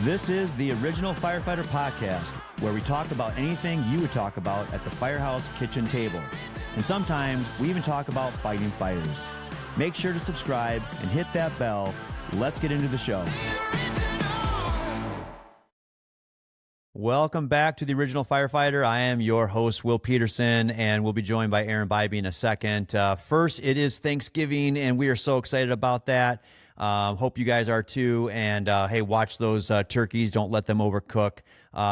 This is the Original Firefighter Podcast, where we talk about anything you would talk about at the Firehouse kitchen table. And sometimes we even talk about fighting fires. Make sure to subscribe and hit that bell. Let's get into the show. Welcome back to the Original Firefighter. I am your host, Will Peterson, and we'll be joined by Aaron Biby in a second. First, it is Thanksgiving, and we are so excited about that. Hope you guys are too. And hey, watch those turkeys. Don't let them overcook.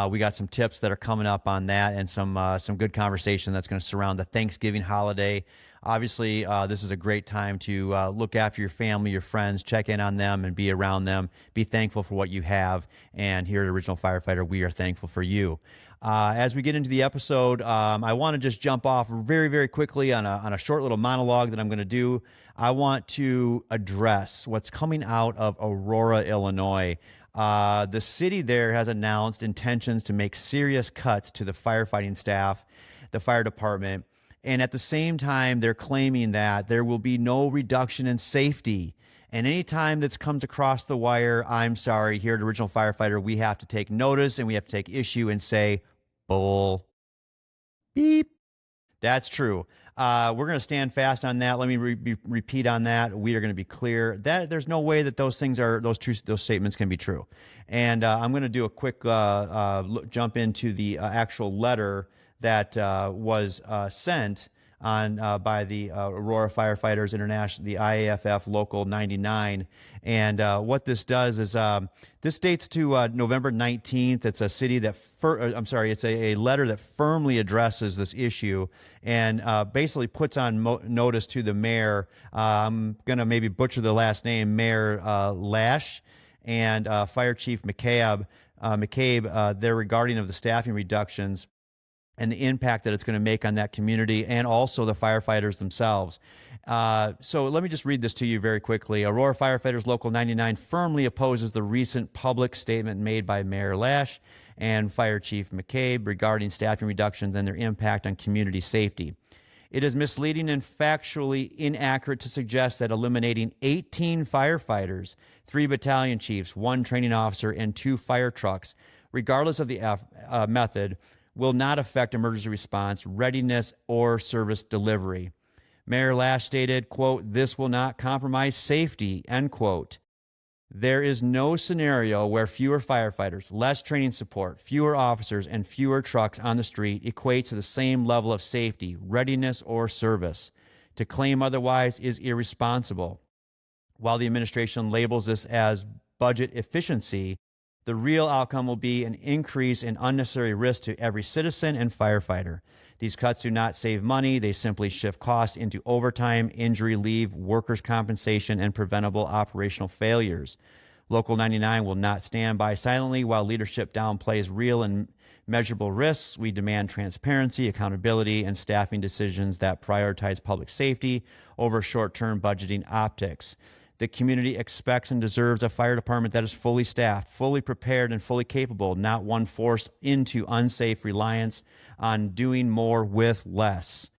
We got some tips that are coming up on that, and some good conversation that's going to surround the Thanksgiving holiday. Obviously, this is a great time to look after your family, your friends, check in on them, and be around them. Be thankful for what you have. And here at Original Firefighter, we are thankful for you. As we get into the episode, I want to just jump off very, very quickly on a short little monologue that I'm going to do. I want to address what's coming out of Aurora, Illinois. The city there has announced intentions to make serious cuts to the firefighting staff, the fire department, and at the same time, they're claiming that there will be no reduction in safety. And any time this comes across the wire, I'm sorry, here at Original Firefighter, we have to take notice and we have to take issue and say, bull, beep. That's true. We're going to stand fast on that. Let me repeat on that. We are going to be clear that there's no way that those statements can be true. And I'm going to do a quick jump into the actual letter that was sent on by the Aurora Firefighters International, the IAFF Local 99. And what this does is this dates to November 19th. It's a city that, it's a letter that firmly addresses this issue and basically puts on notice to the mayor. I'm going to maybe butcher the last name, Mayor Lash, and Fire Chief McCabe, they're regarding of the staffing reductions and the impact that it's going to make on that community and also the firefighters themselves. So let me just read this to you very quickly. Aurora Firefighters Local 99 firmly opposes the recent public statement made by Mayor Lash and Fire Chief McCabe regarding staffing reductions and their impact on community safety. It is misleading and factually inaccurate to suggest that eliminating 18 firefighters, 3 battalion chiefs, 1 training officer, and 2 fire trucks, regardless of the method, will not affect emergency response, readiness, or service delivery. Mayor Lash stated, quote, "This will not compromise safety," end quote. There is no scenario where fewer firefighters, less training support, fewer officers, and fewer trucks on the street equate to the same level of safety, readiness, or service. To claim otherwise is irresponsible. While the administration labels this as budget efficiency, the real outcome will be an increase in unnecessary risk to every citizen and firefighter. These cuts do not save money. They simply shift costs into overtime, injury leave, workers' compensation, and preventable operational failures. Local 99 will not stand by silently while leadership downplays real and measurable risks. We demand transparency, accountability, and staffing decisions that prioritize public safety over short-term budgeting optics. The community expects and deserves a fire department that is fully staffed, fully prepared, and fully capable, not one forced into unsafe reliance on doing more with less.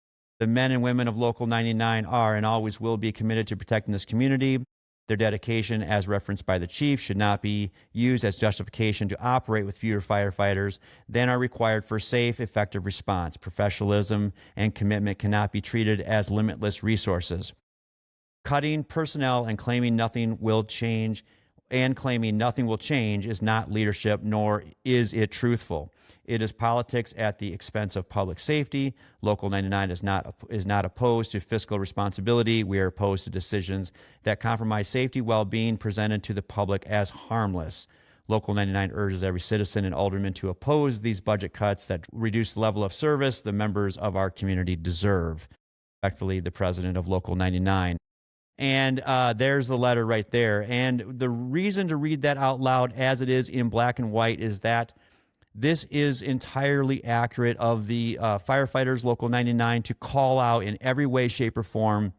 The men and women of Local 99 are and always will be committed to protecting this community. Their dedication, as referenced by the chief, should not be used as justification to operate with fewer firefighters than are required for safe, effective response. Professionalism and commitment cannot be treated as limitless resources. Cutting personnel and claiming nothing will change is not leadership, nor is it truthful. It is politics at the expense of public safety. Local 99 is not opposed to fiscal responsibility. We are opposed to decisions that compromise safety while being presented to the public as harmless. Local 99 urges every citizen and alderman to oppose these budget cuts that reduce the level of service the members of our community deserve. Respectfully, the president of Local 99. And there's the letter right there. And the reason to read that out loud as it is in black and white is that this is entirely accurate of the firefighters Local 99 to call out in every way, shape, or form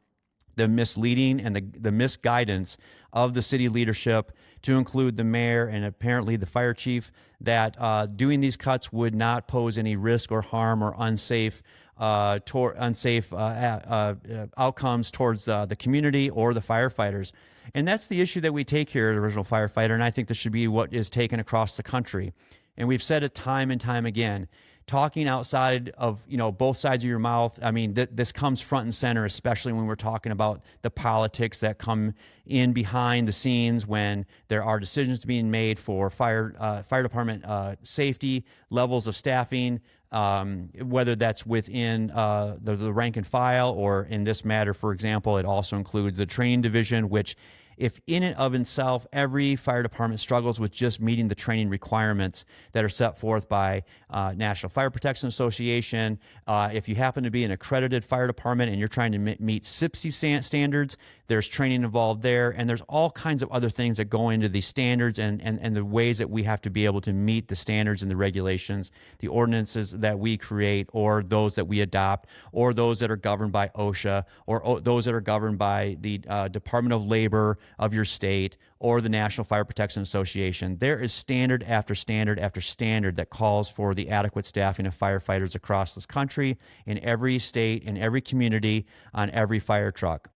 the misleading and the misguidance of the city leadership, to include the mayor and apparently the fire chief, that doing these cuts would not pose any risk or harm or unsafe unsafe outcomes towards the community or the firefighters. And that's the issue that we take here at Original Firefighter, and I think this should be what is taken across the country. And we've said it time and time again. Talking outside of both sides of your mouth. I mean, this comes front and center, especially when we're talking about the politics that come in behind the scenes when there are decisions being made for fire department safety, levels of staffing, whether that's within the rank and file, or in this matter, for example, it also includes the training division, which, if in and of itself, every fire department struggles with just meeting the training requirements that are set forth by National Fire Protection Association. If you happen to be an accredited fire department and you're trying to meet SIPSI standards, there's training involved there, and there's all kinds of other things that go into these standards and the ways that we have to be able to meet the standards and the regulations, the ordinances that we create, or those that we adopt, or those that are governed by OSHA, or those that are governed by the Department of Labor of your state, or the National Fire Protection Association. There is standard after standard after standard that calls for the adequate staffing of firefighters across this country, in every state, in every community, on every fire truck.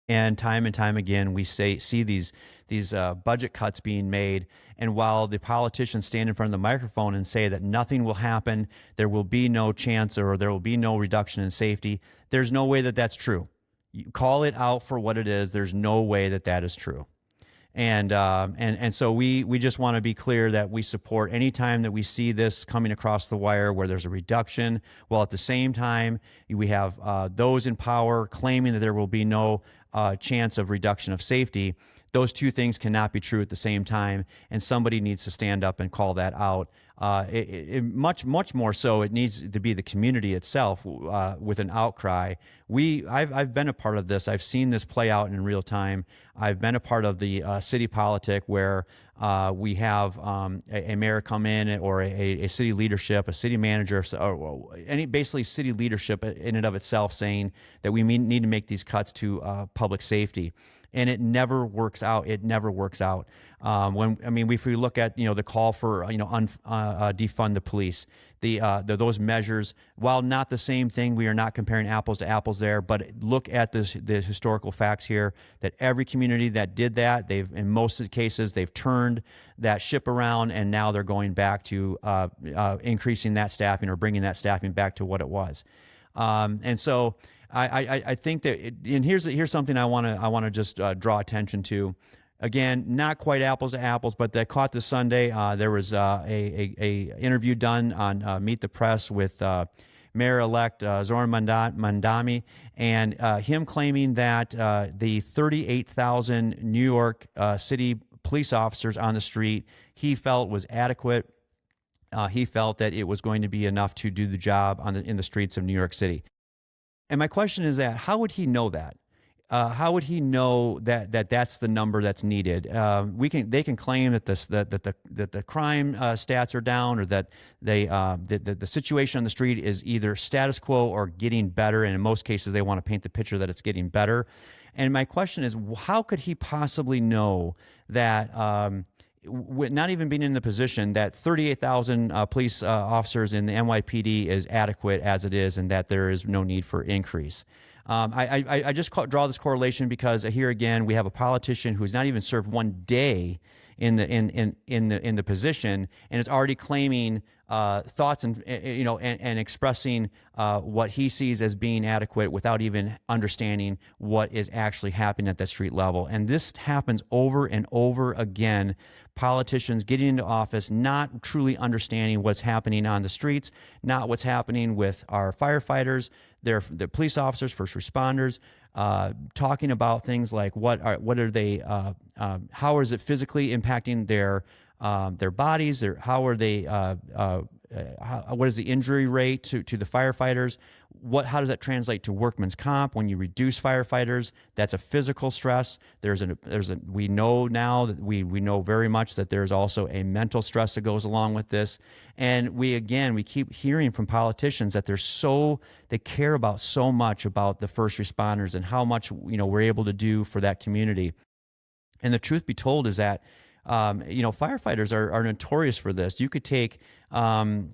And time again, we see these budget cuts being made. And while the politicians stand in front of the microphone and say that nothing will happen, there will be no chance, or there will be no reduction in safety, there's no way that that's true. You call it out for what it is. There's no way that that is true. And so we just want to be clear that we support any time that we see this coming across the wire where there's a reduction, while at the same time we have those in power claiming that there will be no chance of reduction of safety. Those two things cannot be true at the same time, and somebody needs to stand up and call that out. Much more so, it needs to be the community itself with an outcry. I've been a part of this. I've seen this play out in real time. I've been a part of the city politic where we have a mayor come in, or a city leadership, a city manager, or basically city leadership in and of itself, saying that we need to make these cuts to public safety. And it never works out. It never works out. If we look at the call for defund the police, those measures, while not the same thing, we are not comparing apples to apples there. But look at the historical facts here, that every community that did that, in most of the cases, they've turned that ship around, and now they're going back to increasing that staffing, or bringing that staffing back to what it was. And so I think that, and here's something I want to just draw attention to. Again, not quite apples to apples, but that caught this Sunday. There was a interview done on Meet the Press with Mayor-elect Zoran Mandami, and him claiming that the 38,000 New York City police officers on the street, he felt was adequate. He felt that it was going to be enough to do the job in the streets of New York City. And my question is that, how would he know that? How would he know that that's the number that's needed? They can claim that the crime stats are down, or that the situation on the street is either status quo or getting better, and in most cases they want to paint the picture that it's getting better. And my question is, how could he possibly know that? Not even being in the position, that 38,000 police officers in the NYPD is adequate as it is, and that there is no need for increase. I just draw this correlation because here again we have a politician who's not even served one day in the position, and is already claiming thoughts and expressing what he sees as being adequate without even understanding what is actually happening at that street level. And this happens over and over again. Politicians getting into office, not truly understanding what's happening on the streets, not what's happening with our firefighters, the police officers, first responders, talking about things like how is it physically impacting their bodies, how are they, what is the injury rate to the firefighters? How does that translate to workman's comp? When you reduce firefighters, that's a physical stress. We know now that we know very much that there's also a mental stress that goes along with this. And we keep hearing from politicians that they care about so much about the first responders and how much we're able to do for that community. And the truth be told is that firefighters are notorious for this. You could take and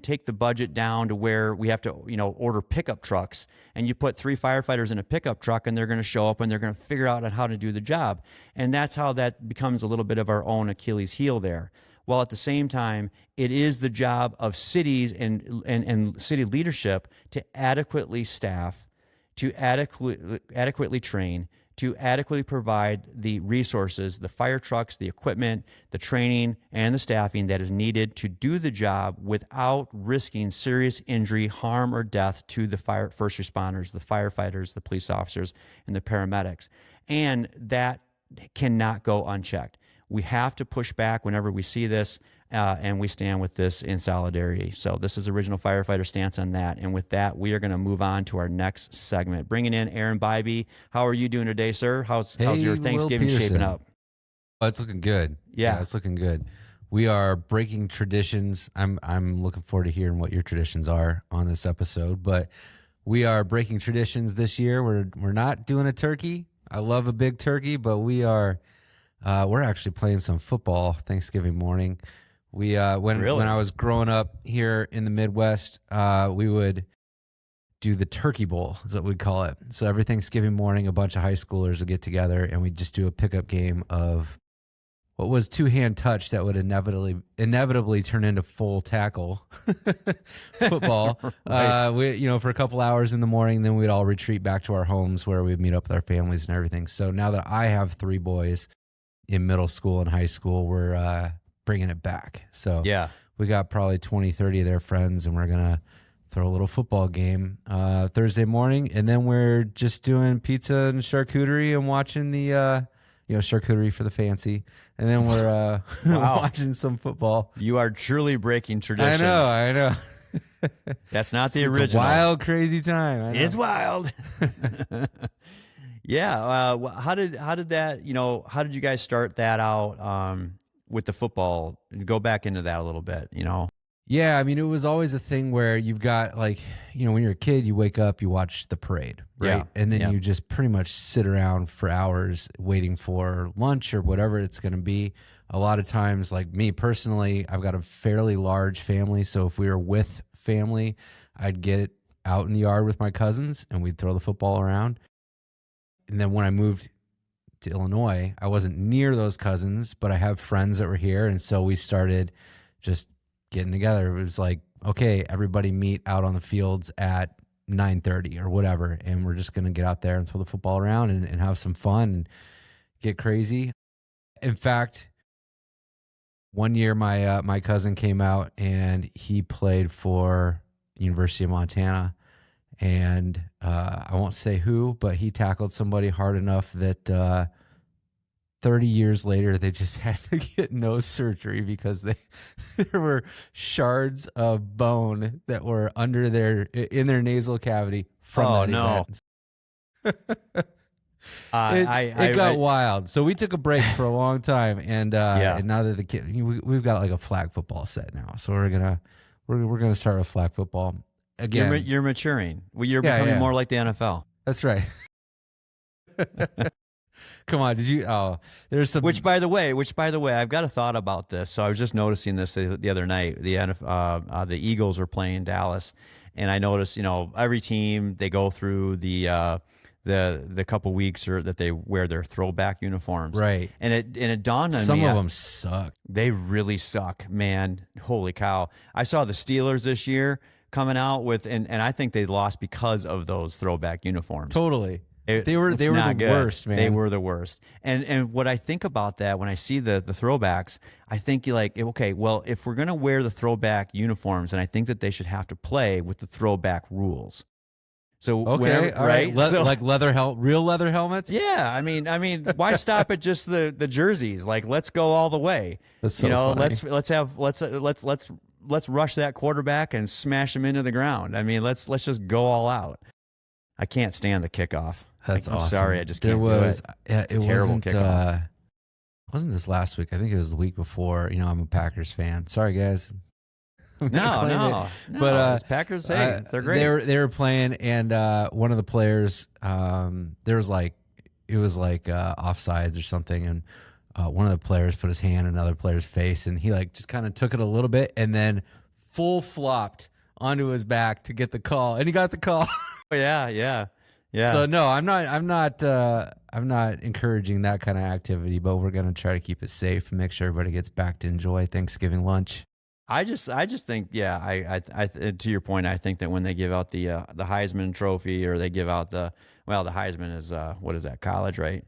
take the budget down to where we have to, order pickup trucks, and you put 3 firefighters in a pickup truck, and they're going to show up and they're going to figure out how to do the job. And that's how that becomes a little bit of our own Achilles heel there. While at the same time, it is the job of cities and city leadership to adequately staff, to adequately train, to adequately provide the resources, the fire trucks, the equipment, the training, and the staffing that is needed to do the job without risking serious injury, harm, or death to the first responders, the firefighters, the police officers, and the paramedics. And that cannot go unchecked. We have to push back whenever we see this, and we stand with this in solidarity. So this is Original Firefighter stance on that. And with that, we are going to move on to our next segment. Bringing in Aaron Biby. How are you doing today, sir? How's your Thanksgiving shaping up? Oh, it's looking good. Yeah, it's looking good. We are breaking traditions. I'm looking forward to hearing what your traditions are on this episode. But we are breaking traditions this year. We're not doing a turkey. I love a big turkey, but we're actually playing some football Thanksgiving morning. When I was growing up here in the Midwest, we would do the Turkey Bowl, is what we'd call it. So every Thanksgiving morning, a bunch of high schoolers would get together, and we'd just do a pickup game of what was two-hand touch that would inevitably turn into full tackle football. Right. For a couple hours in the morning, then we'd all retreat back to our homes where we'd meet up with our families and everything. So now that I have 3 boys in middle school and high school, we're bringing it back. So yeah, we got probably 20, 30 of their friends, and we're going to throw a little football game Thursday morning. And then we're just doing pizza and charcuterie and watching the, charcuterie for the fancy. And then we're watching some football. You are truly breaking traditions. I know. That's not the It's original. a wild, crazy time. It's wild. Yeah. How did that, how did you guys start that out with the football? Go back into that a little bit, Yeah, I mean, it was always a thing where you've got when you're a kid, you wake up, you watch the parade, right? Yeah. And then you just pretty much sit around for hours waiting for lunch or whatever it's going to be. A lot of times, like me personally, I've got a fairly large family. So if we were with family, I'd get out in the yard with my cousins and we'd throw the football around. And then when I moved to Illinois, I wasn't near those cousins, but I have friends that were here. And so we started just getting together. It was like, okay, everybody meet out on the fields at 9:30 or whatever, and we're just going to get out there and throw the football around and have some fun and get crazy. In fact, one year my cousin came out and he played for University of Montana, and I won't say who, but he tackled somebody hard enough that 30 years later, they just had to get nose surgery because there were shards of bone that were in their nasal cavity from that event. It got wild. So we took a break for a long time, and now that the kid, we've got like a flag football set now, so we're gonna start with flag football again. You're maturing. You're becoming more like the NFL. That's right. Come on, did you? Oh, there's some. Which by the way, I've got a thought about this. So I was just noticing this the other night. The Eagles were playing Dallas, and I noticed, every team, they go through the couple weeks that they wear their throwback uniforms, right? And it dawned on me, some of them suck. They really suck, man. Holy cow! I saw the Steelers this year coming out with, and I think they lost because of those throwback uniforms. Totally. They were the worst, man. They were the worst. And what I think about that when I see the throwbacks, I think okay, well, if we're going to wear the throwback uniforms, and I think that they should have to play with the throwback rules. So okay, right? Like real leather helmets? Yeah, I mean, why stop at just the jerseys? Like, let's go all the way. That's so funny. let's rush that quarterback and smash him into the ground. I mean, let's just go all out. I can't stand the kickoff. That's awesome. I'm sorry, I just can't do it. It terrible wasn't, kickoff. Wasn't this last week? I think it was the week before. I'm a Packers fan. Sorry, guys. No. But Packers, they're great. They were playing, and one of the players, it was like offsides or something, and one of the players put his hand in another player's face, and he like just kind of took it a little bit and then full flopped onto his back to get the call, and he got the call. Yeah. So no, I'm not encouraging that kind of activity, but we're gonna try to keep it safe and make sure everybody gets back to enjoy Thanksgiving lunch. I just think, I to your point, I think that when they give out the Heisman Trophy, or they give out the Heisman is what is that, college, right?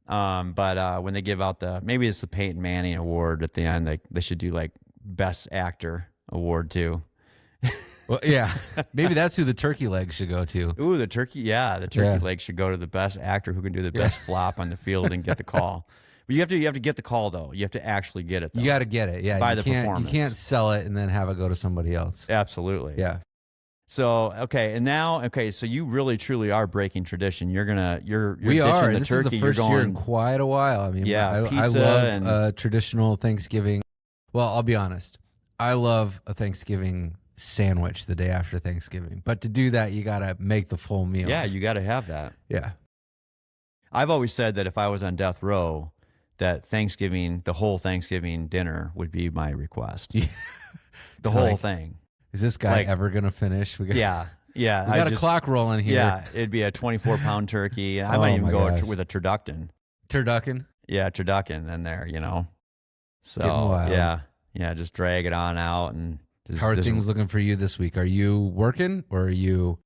But when they give out maybe it's the Peyton Manning Award at the end, they should do like Best Actor Award too. Well, yeah, maybe that's who the turkey leg should go to. Ooh, the turkey leg should go to the best actor who can do the best flop on the field and get the call. But you have to get the call though. You have to actually get it though. You got to get it. Yeah, by the performance. You can't sell it and then have it go to somebody else. Absolutely. Yeah. So so you really truly are breaking tradition. You're we ditching are. the This turkey. is the first year in quite a while. I mean, pizza I love traditional Thanksgiving. Well, I'll be honest. I love a Thanksgiving sandwich the day after Thanksgiving. But to do that, you got to make the full meal. Yeah, you got to have that. Yeah. I've always said that if I was on death row, that Thanksgiving, the whole Thanksgiving dinner would be my request. The whole thing. Is this guy ever going to finish? Yeah. We got a clock rolling here. Yeah, it'd be a 24-pound turkey. I might even go with a turducken. Turducken? Yeah, turducken in there, So, yeah, just drag it on out. And how are things looking for you this week? Are you working or are you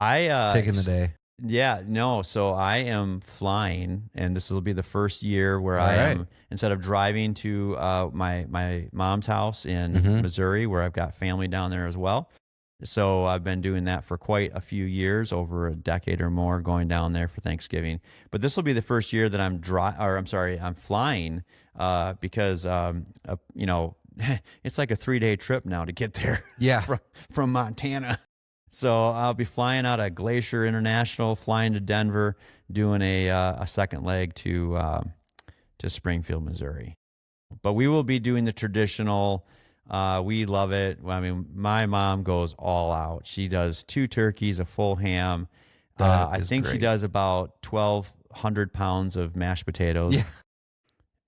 taking the day? Yeah, no. So I am flying, and this will be the first year where I am, instead of driving to my mom's house in Missouri, where I've got family down there as well. So I've been doing that for quite a few years, over a decade or more, going down there for Thanksgiving. But this will be the first year that I'm flying because it's like a 3-day trip now to get there. Yeah, from Montana. So I'll be flying out of Glacier International, flying to Denver, doing a second leg to Springfield, Missouri. But we will be doing the traditional. We love it. I mean, my mom goes all out. She does 2 turkeys, a full ham. I think she does about 1,200 pounds of mashed potatoes. Yeah.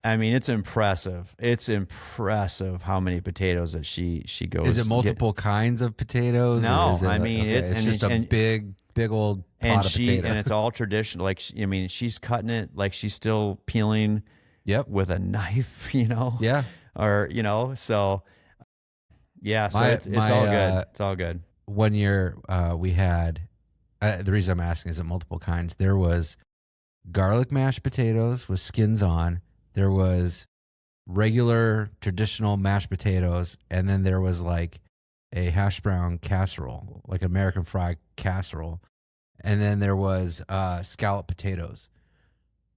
I mean, it's impressive. It's impressive how many potatoes that she goes. Is it multiple kinds of potatoes? No, it's just a big old pot of potato. And it's all traditional. Like, she's cutting it like she's still peeling. Yep. With a knife, Yeah. Or so. Yeah. So it's all good. It's all good. 1 year, we had. The reason I'm asking is it multiple kinds. There was garlic mashed potatoes with skins on. There was regular traditional mashed potatoes, and then there was like a hash brown casserole, like American fried casserole, and then there was scalloped potatoes.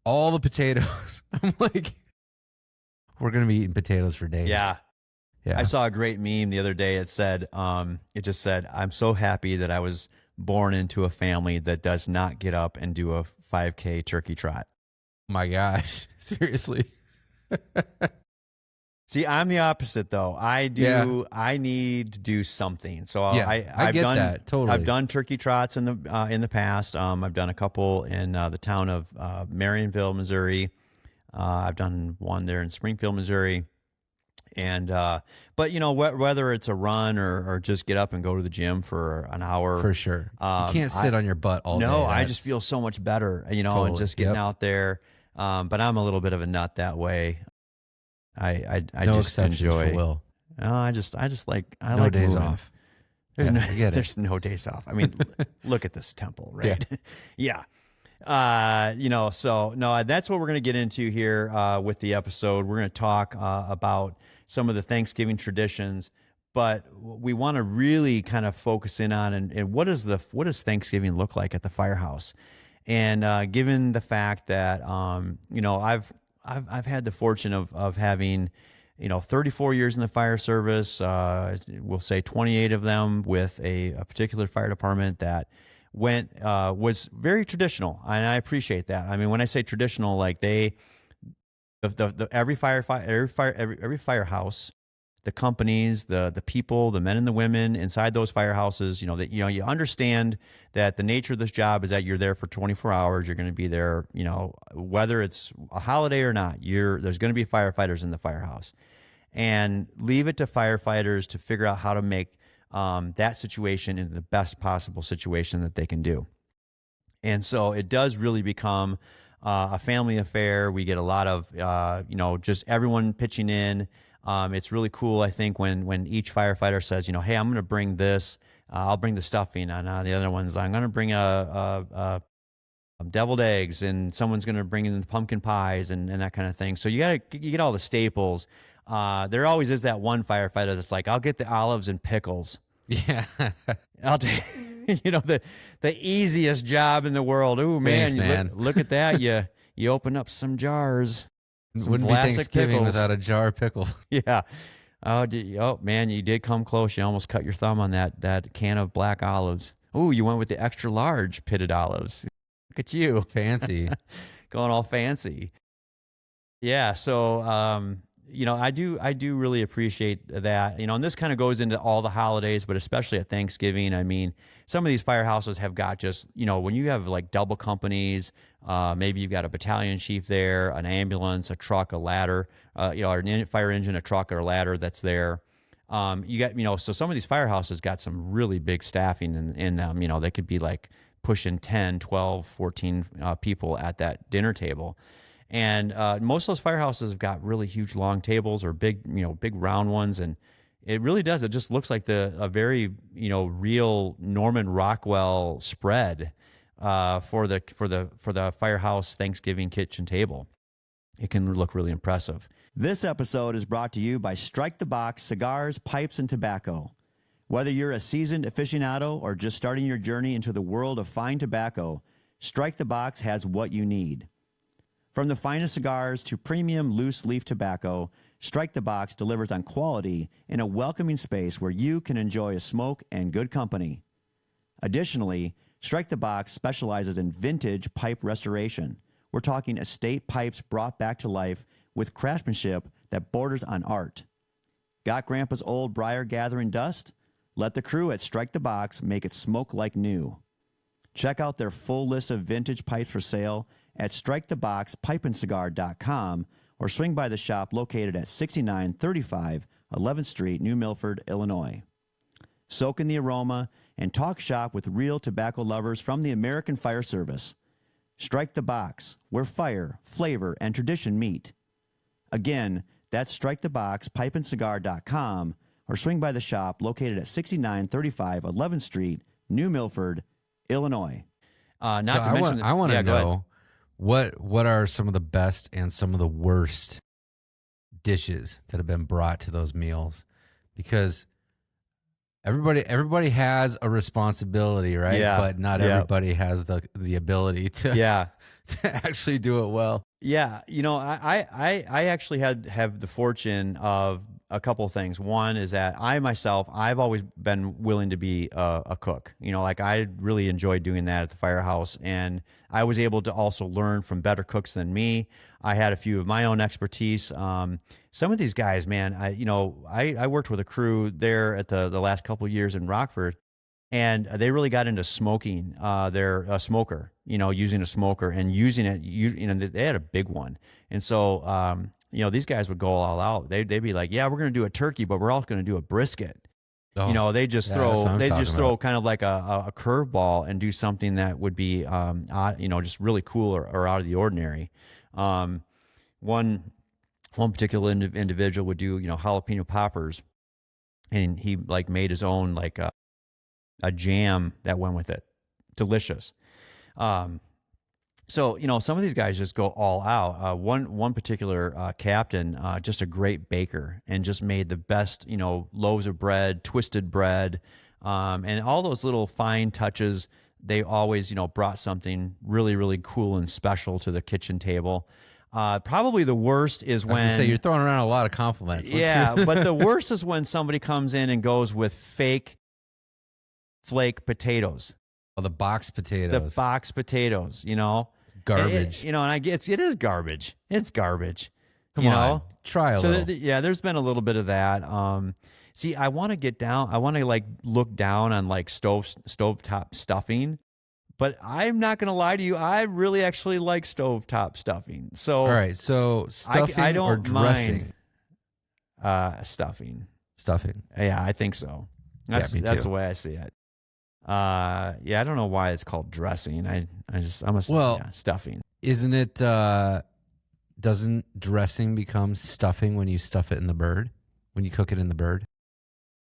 All the potatoes. I'm like, we're gonna be eating potatoes for days. Yeah. I saw a great meme the other day. It said, it just said, "I'm so happy that I was born into a family that does not get up and do a 5K turkey trot." My gosh, seriously. See, I'm the opposite though. I need to do something. So I get that totally. I've done turkey trots in the past. I've done a couple in the town of Marionville, Missouri. I've done one there in Springfield, Missouri. And but whether it's a run or just get up and go to the gym for an hour, for sure, you can't sit on your butt all day. No, I just feel so much better, totally. And just getting out there. But I'm a little bit of a nut that way. I no just enjoy. For Will. I like no like days moving. off. There's no days off. I mean, look at this temple, right? Yeah. So no, that's what we're going to get into here with the episode. We're going to talk about some of the Thanksgiving traditions, but we want to really kind of focus in on and what does Thanksgiving look like at the Firehouse? And given the fact that I've had the fortune of having 34 years in the fire service, we'll say 28 of them with a particular fire department that was very traditional, and I appreciate that. I mean, when I say traditional, like every firehouse the companies, the people, the men and the women inside those firehouses, that, you understand that the nature of this job is that you're there for 24 hours. You're going to be there, whether it's a holiday or not, there's going to be firefighters in the firehouse, and leave it to firefighters to figure out how to make that situation into the best possible situation that they can do. And so it does really become a family affair. We get a lot of, just everyone pitching in. It's really cool, I think, when each firefighter says, hey, I'm going to bring this. I'll bring the stuffing. And the other ones, I'm going to bring a deviled eggs, and someone's going to bring in the pumpkin pies and that kind of thing. So you get all the staples. There always is that one firefighter that's like, I'll get the olives and pickles. Yeah. I'll take, the easiest job in the world. Ooh, man, Thanks, man. Look at that. You open up some jars. Wouldn't be Thanksgiving pickles without a jar of pickle. Yeah. Oh, man, you did come close. You almost cut your thumb on that can of black olives. Ooh, you went with the extra large pitted olives. Look at you. Fancy. Going all fancy. Yeah. So, I do really appreciate that, and this kind of goes into all the holidays, but especially at Thanksgiving. I mean, some of these firehouses have got just, when you have like double companies, maybe you've got a battalion chief there, an ambulance, a truck, a ladder, or a fire engine, a truck or a ladder that's there. You got, so some of these firehouses got some really big staffing in them. They could be like pushing 10, 12, 14 people at that dinner table. And most of those firehouses have got really huge long tables or big round ones, and it really does. It just looks like a very real Norman Rockwell spread for the firehouse Thanksgiving kitchen table. It can look really impressive. This episode is brought to you by Strike the Box Cigars, Pipes, and Tobacco. Whether you're a seasoned aficionado or just starting your journey into the world of fine tobacco, Strike the Box has what you need. From the finest cigars to premium loose leaf tobacco, Strike the Box delivers on quality in a welcoming space where you can enjoy a smoke and good company. Additionally, Strike the Box specializes in vintage pipe restoration. We're talking estate pipes brought back to life with craftsmanship that borders on art. Got Grandpa's old briar gathering dust? Let the crew at Strike the Box make it smoke like new. Check out their full list of vintage pipes for sale at striketheboxpipeandcigar.com or swing by the shop located at 6935 11th Street, New Milford, Illinois. Soak in the aroma and talk shop with real tobacco lovers from the American Fire Service. Strike the Box, where fire, flavor, and tradition meet. Again, that's striketheboxpipeandcigar.com or swing by the shop located at 6935 11th Street, New Milford, Illinois. I want to know what are some of the best and some of the worst dishes that have been brought to those meals, because everybody has a responsibility, right? Yeah. But not everybody has the ability to to actually do it well. Yeah, I actually have the fortune of a couple of things. One is that I've always been willing to be a cook. I really enjoyed doing that at the firehouse, and I was able to also learn from better cooks than me. I had a few of my own expertise. Some of these guys, man, I worked with a crew there at the last couple of years in Rockford, and they really got into smoking their smoker, using a smoker and using it. They had a big one. And so, these guys would go all out. They'd be like, yeah, we're going to do a turkey, but we're also going to do a brisket. Oh, they just throw kind of like a curveball and do something that would be, just really cool or out of the ordinary. One particular individual would do, jalapeno poppers, and he made his own a jam that went with it. Delicious. So, some of these guys just go all out. One particular captain, just a great baker, and just made the best, loaves of bread, twisted bread, and all those little fine touches. They always, brought something really, really cool and special to the kitchen table. Probably the worst is when you're throwing around a lot of compliments. But the worst is when somebody comes in and goes with fake flake potatoes. Oh, the box potatoes. It's garbage. It and it is garbage. It's garbage. Come on, try a little. There's been a little bit of that. See, I want to get down. I want to like look down on like stovetop stuffing, but I'm not going to lie to you. I really actually like stovetop stuffing. So, all right. So stuffing I don't or dressing? Stuffing. Stuffing. Yeah, I think so. That's the way I see it. I don't know why it's called dressing. Stuffing. Isn't it? Doesn't dressing become stuffing when you stuff it in the bird? When you cook it in the bird?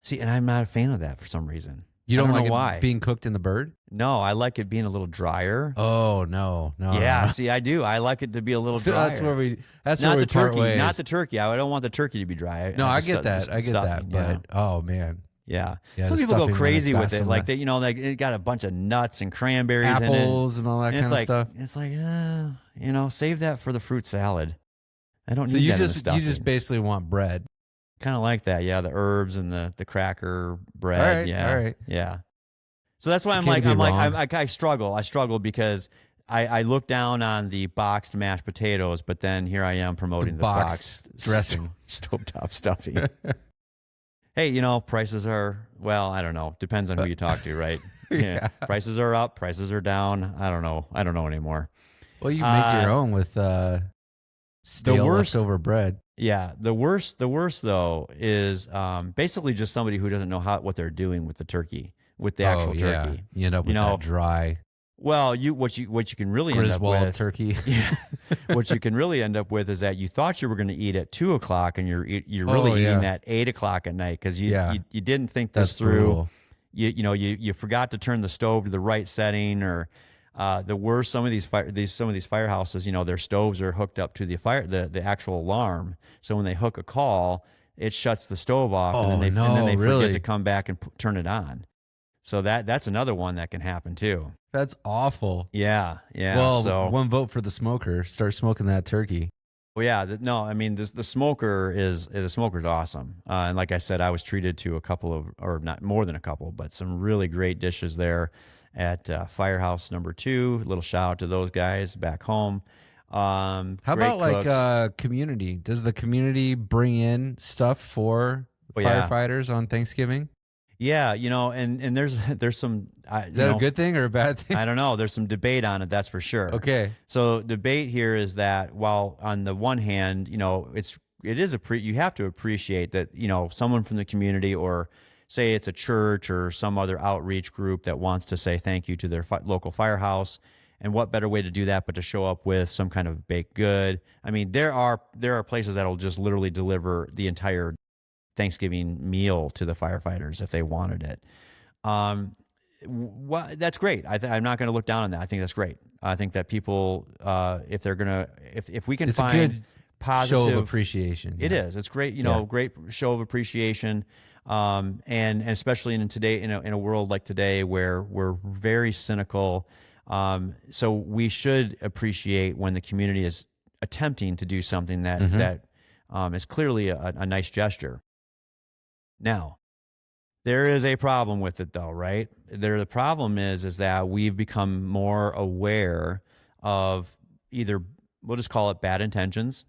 See, and I'm not a fan of that for some reason. You don't like know why. It being cooked in the bird? No, I like it being a little drier. Oh no. Yeah, see, I do. I like it to be a little drier. That's where we. That's not where we the turkey. part ways. Not the turkey. I don't want the turkey to be dry. No, I get that. I get that. But oh man. Yeah. Some people go crazy with it. Like they, like it got a bunch of nuts and cranberries in it. Apples and all that kind of stuff. It's like, save that for the fruit salad. I don't need that in the stuffing. You just basically want bread. Kind of like that. Yeah, the herbs and the cracker bread. All right, yeah. All right. Yeah. So that's why I struggle. I struggle because I look down on the boxed mashed potatoes, but then here I am promoting the boxed dressing, stovetop stuffing. Hey, prices are, well, I don't know. Depends on who you talk to, right? Yeah. Prices are up. Prices are down. I don't know. I don't know anymore. Well, you make your own with stale leftover bread. Yeah. The worst though is basically just somebody who doesn't know what they're doing with the turkey, with the actual turkey. You end up with that dry. Well, what you can really end up with turkey. Yeah, what you can really end up with is that you thought you were going to eat at 2:00 and you're really eating at 8:00 at night because you didn't think this through. Brutal. You forgot to turn the stove to the right setting, or the worst. Some of these firehouses, their stoves are hooked up to the actual alarm. So when they hook a call, it shuts the stove off, and then they forget to come back and turn it on. So that's another one that can happen too. That's awful. Yeah. Well, one vote for the smoker. Start smoking that turkey. Well, yeah. The smoker is awesome. And like I said, I was treated to a couple of, or not more than a couple, but some really great dishes there at Firehouse #2. Little shout out to those guys back home. How about cooks. Like community? Does the community bring in stuff for firefighters on Thanksgiving? Yeah, and there's some. Is that a good thing or a bad thing? I don't know. There's some debate on it, that's for sure. Okay. So debate here is that while on the one hand, you have to appreciate that someone from the community, or say it's a church or some other outreach group that wants to say thank you to their local firehouse, and what better way to do that but to show up with some kind of baked good? I mean, there are places that'll just literally deliver the entire Thanksgiving meal to the firefighters if they wanted it. That's great. I'm not going to look down on that. I think that's great. I think that people, if we can find a good positive show of appreciation, it is. It's great. Great show of appreciation. And especially in a world like today where we're very cynical. So we should appreciate when the community is attempting to do something that is clearly a nice gesture. Now, there is a problem with it, though, right? The problem is that we've become more aware of either, we'll just call it bad intentions.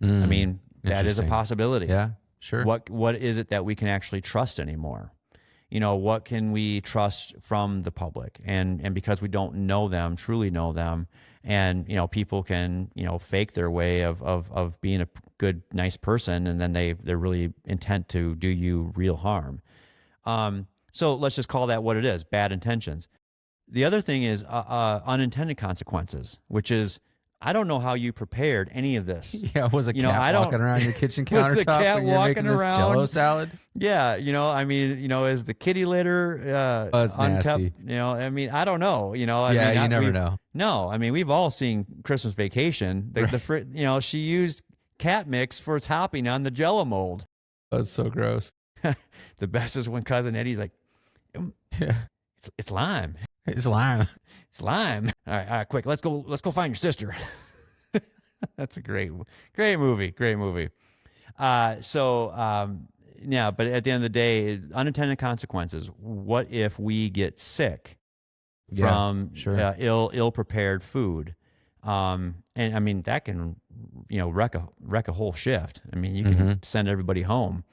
I mean, that is a possibility. Yeah, sure. What is it that we can actually trust anymore? What can we trust from the public? And because we don't truly know them, and people can fake their way of being a good, nice person, and then they're really intent to do you real harm. So let's just call that what it is: bad intentions. The other thing is unintended consequences, which is, I don't know how you prepared any of this. Yeah, was a cat walking around your kitchen countertop was the cat when you're walking making around? this Jell-O salad? Yeah, is the kitty litter it's unkept? nasty. I don't know. You never know. No, we've all seen Christmas Vacation. She used cat mix for topping on the Jell-O mold. That's so gross. The best is when Cousin Eddie's like, it's lime. It's lime. It's lime. All right, quick. Let's go find your sister. That's a great movie. Great movie. But at the end of the day, unintended consequences. What if we get sick from ill prepared food? And I mean, that can, wreck a whole shift. I mean, you can send everybody home.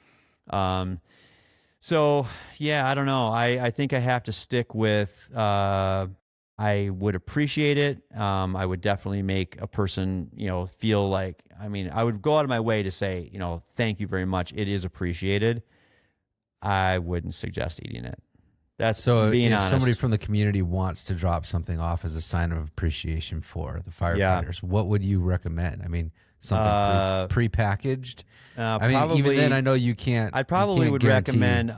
So yeah, I don't know. I think I have to stick with, I would appreciate it. I would definitely make a person, feel like, I mean, I would go out of my way to say, thank you very much. It is appreciated. I wouldn't suggest eating it. That's So being if honest. somebody from the community wants to drop something off as a sign of appreciation for the firefighters, what would you recommend? I mean, something pre-packaged? I mean, probably, even then, I know you can't. I probably would guarantee recommend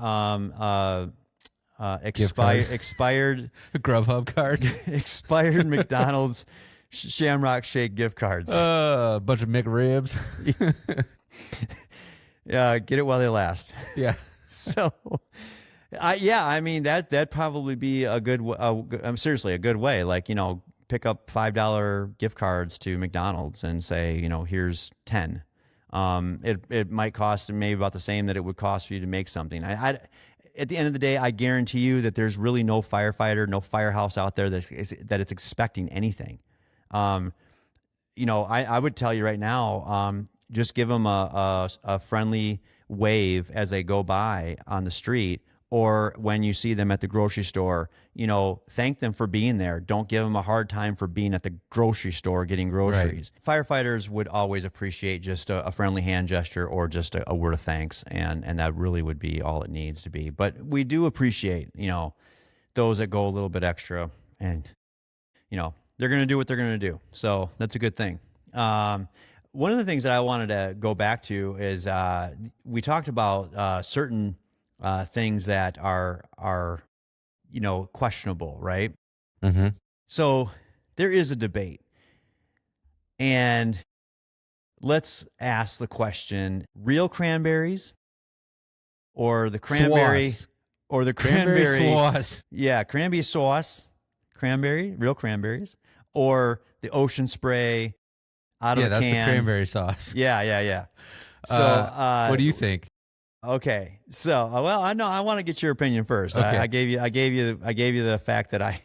expired Grubhub card, expired McDonald's Shamrock Shake gift cards. a bunch of McRibs. Yeah, get it while they last. Yeah. So, I mean that'd probably be a good. Seriously, a good way. Like, pick up $5 gift cards to McDonald's and say, here's 10. It might cost maybe about the same that it would cost for you to make something. At the end of the day, I guarantee you that there's really no firefighter, no firehouse out there that it's expecting anything. I would tell you right now, just give them a friendly wave as they go by on the street, or when you see them at the grocery store, thank them for being there. Don't give them a hard time for being at the grocery store getting groceries. Right. Firefighters would always appreciate just a friendly hand gesture or just a word of thanks, and that really would be all it needs to be. But we do appreciate, those that go a little bit extra, and, they're going to do what they're going to do. So that's a good thing. One of the things that I wanted to go back to is we talked about certain things that are questionable, right? Mm-hmm. So there is a debate, and let's ask the question: real cranberries, or the cranberry, sauce. Or the cranberry sauce? Yeah, cranberry sauce, real cranberries, or the ocean spray out of a can. Yeah, that's the cranberry sauce. Yeah. So, what do you think? Okay, so I want to get your opinion first. Okay. I gave you the fact that I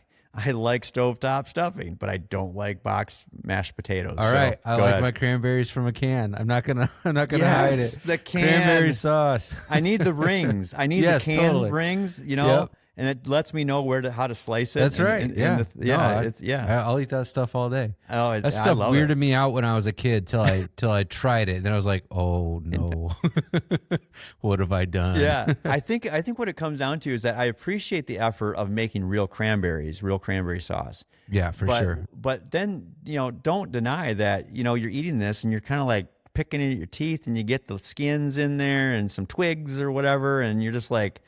like stovetop stuffing, but I don't like boxed mashed potatoes. All right, I like ahead. my cranberries from a can. I'm not gonna hide it. The can Cranberry sauce. I need the rings. I need the can rings. Yep. And it lets me know how to slice it. That's right. I'll eat that stuff all day. Oh, that stuff weirded me out when I was a kid till I tried it. And then I was like, oh no, what have I done? Yeah, I think what it comes down to is that I appreciate the effort of making real cranberry sauce. Yeah, for sure. But then don't deny that you're eating this and you're kind of like picking it at your teeth, and you get the skins in there and some twigs or whatever, and you're just like,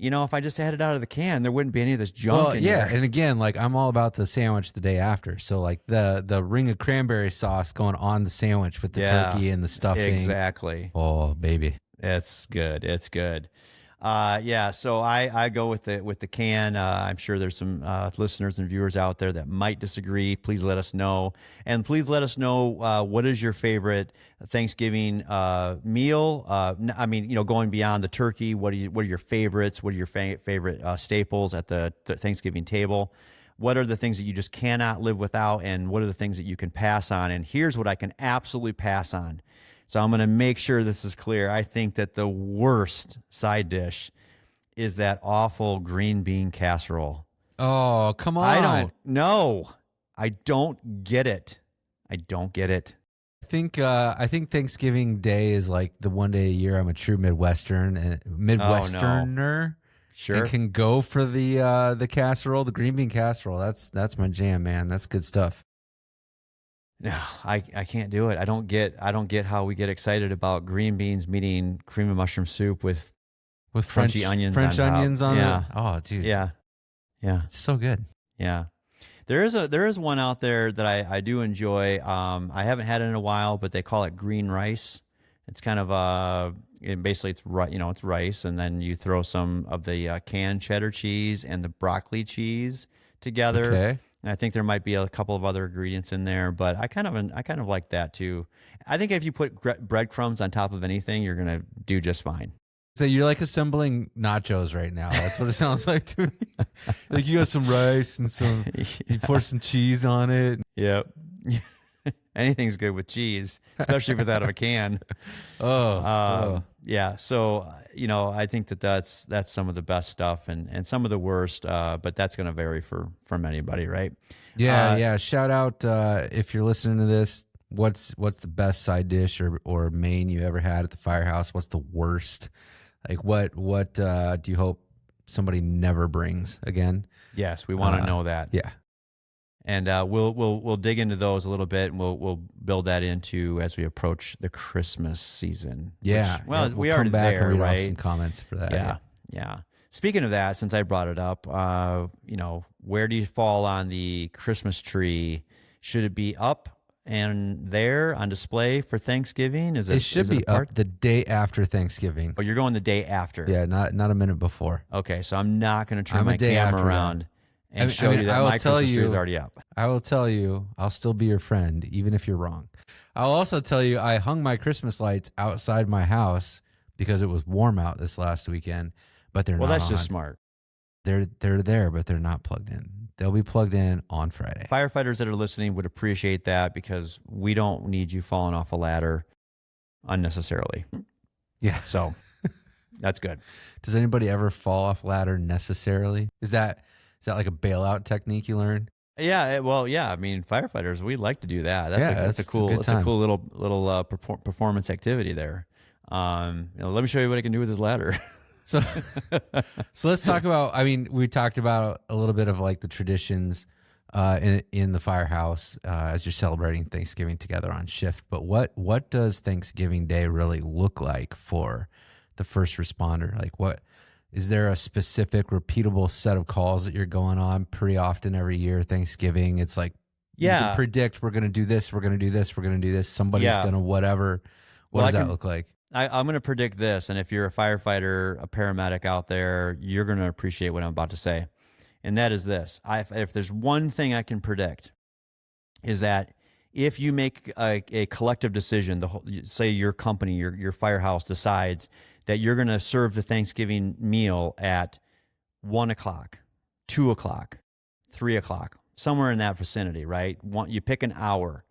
if I just had it out of the can, there wouldn't be any of this junk in there. And again, like, I'm all about the sandwich the day after. So like the ring of cranberry sauce going on the sandwich with the turkey and the stuffing. Exactly. Oh, baby. It's good. It's good. So I go with the can. I'm sure there's some listeners and viewers out there that might disagree. Please let us know, and please let us know what is your favorite Thanksgiving meal. I mean, going beyond the turkey, what are your favorites? What are your favorite staples at the Thanksgiving table? What are the things that you just cannot live without, and what are the things that you can pass on? And here's what I can absolutely pass on. So I'm going to make sure this is clear. I think that the worst side dish is that awful green bean casserole. Oh, come on. I don't know. I don't get it. I think Thanksgiving Day is like the one day a year I'm a true Midwesterner. Oh, no. Sure. And can go for the casserole, the green bean casserole. That's my jam, man. That's good stuff. No, I can't do it. I don't get how we get excited about green beans meeting cream of mushroom soup with crunchy onions. French onions on it. Oh, dude. Yeah. It's so good. Yeah. There is one out there that I do enjoy. I haven't had it in a while, but they call it green rice. It's kind of basically it's rice, and then you throw some of the canned cheddar cheese and the broccoli cheese together. Okay. And I think there might be a couple of other ingredients in there, but I kind of like that too. I think if you put breadcrumbs on top of anything, you're gonna do just fine. So you're like assembling nachos right now. That's what it sounds like to me. Like you got some rice and you pour some cheese on it. Yep. Anything's good with cheese, especially if it's out of a can. Yeah. So, I think that's some of the best stuff and some of the worst, but that's going to vary from anybody, right? Yeah. Shout out if you're listening to this. What's the best side dish or main you ever had at the Firehouse? What's the worst? Like what do you hope somebody never brings again? Yes, we want to know that. Yeah. And we'll dig into those a little bit, and we'll build that into as we approach the Christmas season. Yeah. We'll we are come back there, and read right? off some comments for that. Yeah. Speaking of that, since I brought it up, where do you fall on the Christmas tree? Should it be up and there on display for Thanksgiving? It should be up the day after Thanksgiving. Oh, you're going the day after? Yeah, not a minute before. Okay, so I'm not going to turn my camera around and show you that my Christmas tree is already up. I will tell you, I'll still be your friend, even if you're wrong. I'll also tell you, I hung my Christmas lights outside my house because it was warm out this last weekend, but they're not on. Well, that's just smart. They're there, but they're not plugged in. They'll be plugged in on Friday. Firefighters that are listening would appreciate that because we don't need you falling off a ladder unnecessarily. Yeah. So that's good. Does anybody ever fall off ladder necessarily? Is that like a bailout technique you learned? Yeah. I mean, firefighters, we like to do that. That's a cool little performance activity there. Let me show you what I can do with this ladder. So let's talk about, we talked about a little bit of like the traditions in the Firehouse as you're celebrating Thanksgiving together on shift. But what does Thanksgiving Day really look like for the first responder? Like is there a specific repeatable set of calls that you're going on pretty often every year? Thanksgiving, it's like, you can predict we're going to do this, we're going to do this, we're going to do this. Somebody's going to whatever. What does that look like? I'm going to predict this, and if you're a firefighter, a paramedic out there, you're going to appreciate what I'm about to say. And that is this. If there's one thing I can predict, is that if you make a collective decision, say your company, your firehouse decides that you're going to serve the Thanksgiving meal at 1 o'clock, 2 o'clock, 3 o'clock, somewhere in that vicinity, right? You pick an hour.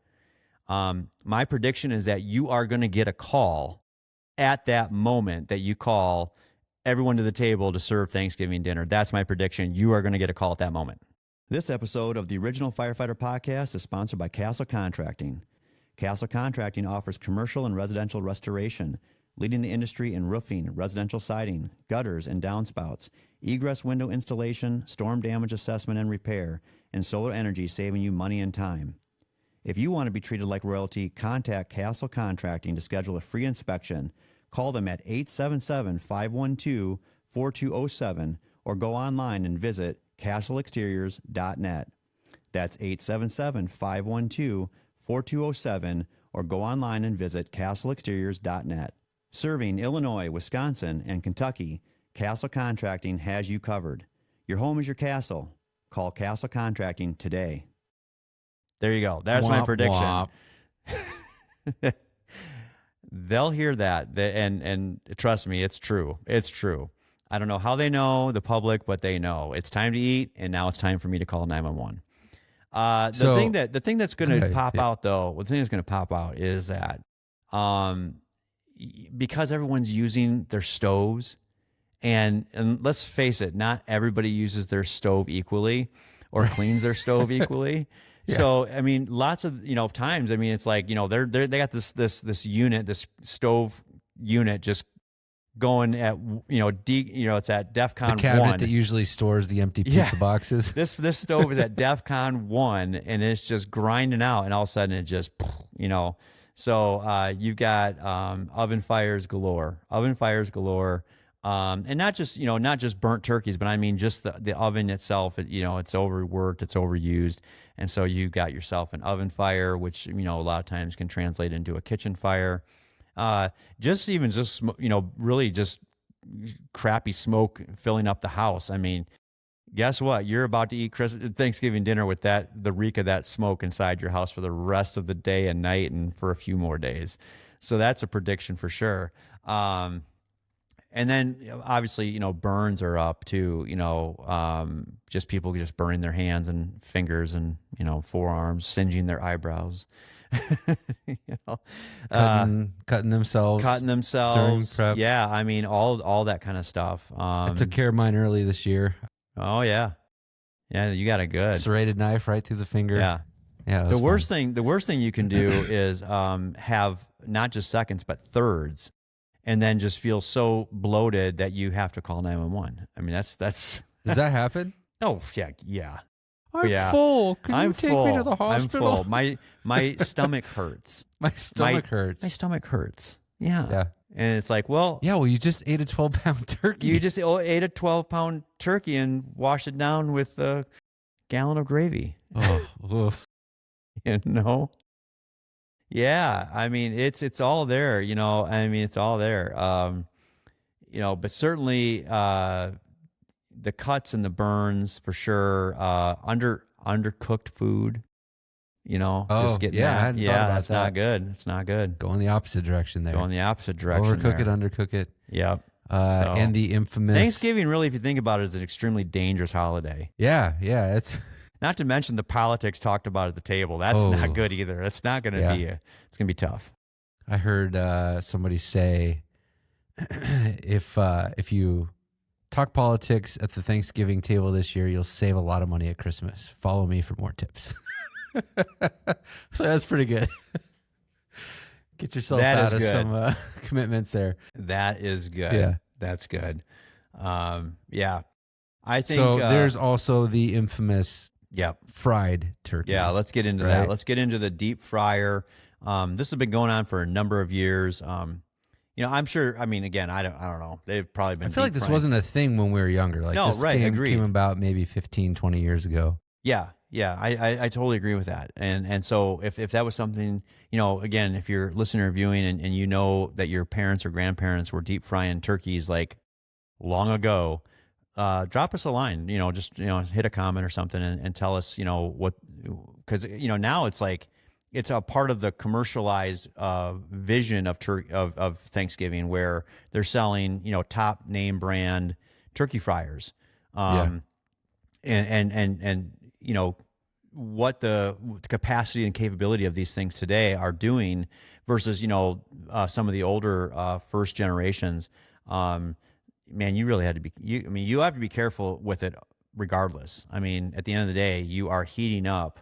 My prediction is that you are going to get a call at that moment that you call everyone to the table to serve Thanksgiving dinner. That's my prediction. You are going to get a call at that moment. This episode of the Original Firefighter Podcast is sponsored by Castle Contracting. Castle Contracting offers commercial and residential restoration, leading the industry in roofing, residential siding, gutters and downspouts, egress window installation, storm damage assessment and repair, and solar energy, saving you money and time. If you want to be treated like royalty, contact Castle Contracting to schedule a free inspection. Call them at 877-512-4207 or go online and visit castleexteriors.net. That's 877-512-4207 or go online and visit castleexteriors.net. Serving Illinois, Wisconsin, and Kentucky, Castle Contracting has you covered. Your home is your castle. Call Castle Contracting today. There you go. That's my prediction. They'll hear that, and trust me, it's true. It's true. I don't know how they know, the public, but they know. It's time to eat, and now it's time for me to call 911. The thing that's going to pop out, though, the thing that's going to pop out is that because everyone's using their stoves, and let's face it, not everybody uses their stove equally or cleans their stove equally. Yeah. So, lots of, times, it's like, they got this unit, this stove unit just going at, it's at DEFCON 1. The cabinet that usually stores the empty pizza boxes. This stove is at DEFCON 1 and it's just grinding out, and all of a sudden it just, so you've got oven fires galore. And not just burnt turkeys, but just the oven itself, it's overworked, it's overused. And so you got yourself an oven fire, which, a lot of times can translate into a kitchen fire. Really just crappy smoke filling up the house. Guess what? You're about to eat Thanksgiving dinner with the reek of that smoke inside your house for the rest of the day and night and for a few more days. So that's a prediction for sure. And then obviously, burns are up too, just people just burning their hands and fingers and, forearms, singeing their eyebrows, you know, cutting themselves, during prep. Yeah, I mean, all that kind of stuff. I took care of mine early this year. Oh yeah, yeah, you got it good. Serrated knife right through the finger. Yeah, yeah. The worst thing you can do is have not just seconds but thirds, and then just feel so bloated that you have to call 911. I mean, that's. Does that happen? Oh yeah. I'm full. Can you take me to the hospital? I'm full. My stomach hurts. My stomach hurts. My stomach hurts. Yeah. Yeah. And it's like, well, yeah. Well, you just ate a 12-pound turkey. You just ate a 12-pound turkey and washed it down with a gallon of gravy. Oh. You know. Yeah. I mean, it's all there. I mean, it's all there. But certainly. The cuts and the burns for sure. Undercooked food, just getting that. Yeah, that's not good. It's not good. Go in the opposite direction there. Overcook it, undercook it. Yep. And the infamous Thanksgiving, really, if you think about it, is an extremely dangerous holiday. Yeah. It's not to mention the politics talked about at the table. That's not good either. That's not going to be. It's going to be tough. I heard somebody say, if you talk politics at the Thanksgiving table this year, you'll save a lot of money at Christmas. Follow me for more tips. So that's pretty good. Get yourself out of some commitments there. That is good. Yeah. That's good. Yeah. I think so. There's also the infamous fried turkey. Yeah, let's get into that. Let's get into the deep fryer. This has been going on for a number of years. I'm sure. I mean, again, I don't know. They've probably been. I feel like this wasn't a thing when we were younger. Like, this came about maybe 15, 20 years ago. Yeah. I totally agree with that. And so if that was something, again, if you're listening or viewing and you know that your parents or grandparents were deep frying turkeys like long ago, drop us a line. Just hit a comment or something and tell us what, because now it's like. It's a part of the commercialized vision of Thanksgiving, where they're selling top name brand turkey fryers, and what the capacity and capability of these things today are doing versus some of the older first generations. Man, you really had to be. You have to be careful with it, regardless. I mean, at the end of the day, you are heating up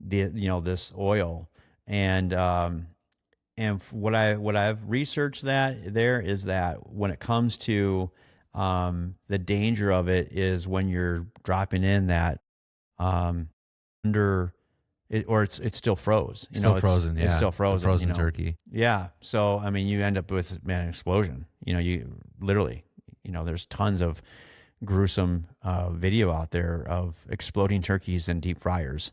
this oil, and what I've researched is that when it comes to the danger of it is when you're dropping in that under it, or it's still froze. It's still frozen. It's still frozen. Frozen turkey. Yeah. So I mean, you end up with an explosion. You literally. There's tons of gruesome video out there of exploding turkeys in deep fryers.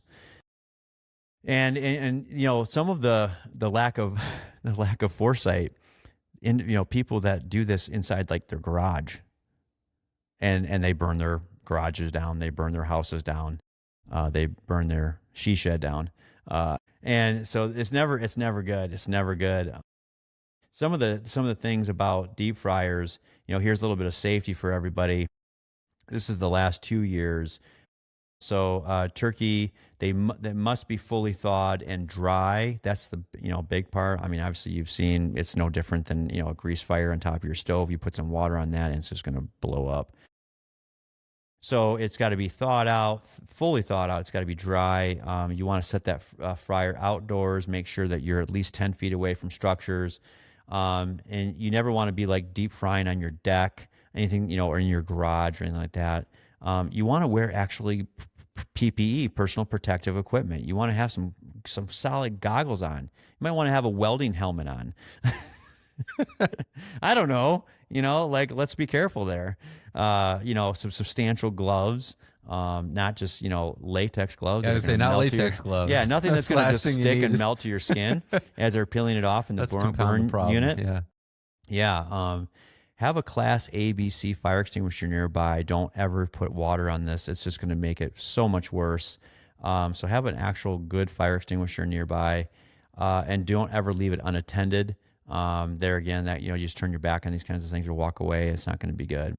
And some of the lack of foresight in people that do this inside like their garage, and they burn their garages down, they burn their houses down, they burn their she shed down, and so it's never good. It's never good. Some of the things about deep fryers, here's a little bit of safety for everybody. This is the last 2 years. So turkey, they must be fully thawed and dry. That's the big part. I mean, obviously you've seen it's no different than a grease fire on top of your stove. You put some water on that, and it's just going to blow up. So it's got to be thawed out, fully thawed out. It's got to be dry. You want to set that fryer outdoors. Make sure that you're at least 10 feet away from structures, and you never want to be like deep frying on your deck, anything or in your garage or anything like that. You want to wear actually PPE, personal protective equipment. You want to have some solid goggles on. You might want to have a welding helmet on. I don't know. Like, let's be careful there. Some substantial gloves, not just latex gloves. I was say not latex gloves. Yeah, nothing that's going to just stick and melt to your skin as they're peeling it off in the burn unit. Yeah. Have a Class A, B, C fire extinguisher nearby. Don't ever put water on this. It's just going to make it so much worse. So have an actual good fire extinguisher nearby, and don't ever leave it unattended. There again, that you just turn your back on these kinds of things or walk away. It's not going to be good.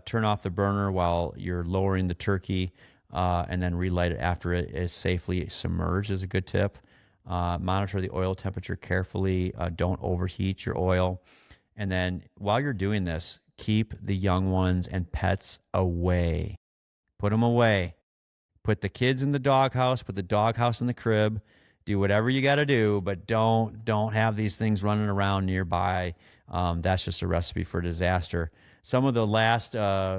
Turn off the burner while you're lowering the turkey. and then relight it after it is safely submerged is a good tip. Monitor the oil temperature carefully. Don't overheat your oil. And then while you're doing this, keep the young ones and pets away. Put them away. Put the kids in the doghouse. Put the doghouse in the crib. Do whatever you got to do, but don't have these things running around nearby. That's just a recipe for disaster. Some of the last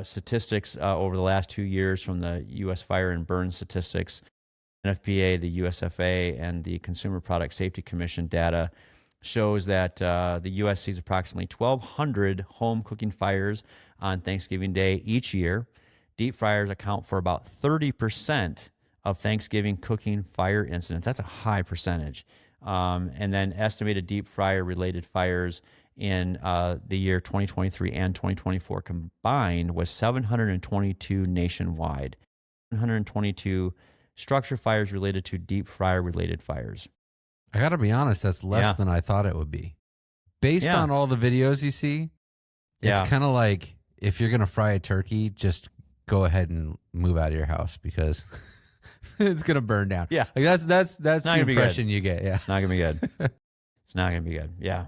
statistics over the last 2 years from the U.S. Fire and Burn Statistics, NFPA, the USFA, and the Consumer Product Safety Commission data shows that the U.S. sees approximately 1,200 home cooking fires on Thanksgiving Day each year. Deep fryers account for about 30% of Thanksgiving cooking fire incidents. That's a high percentage. And then estimated deep fryer related fires in the year 2023 and 2024 combined was 722 nationwide. 722 structure fires related to deep fryer related fires. I got to be honest, that's less than I thought it would be. Based on all the videos you see, it's kind of like if you're going to fry a turkey, just go ahead and move out of your house because it's going to burn down. Yeah. Like that's the impression you get. Yeah. It's not going to be good. It's not going to be good. Yeah.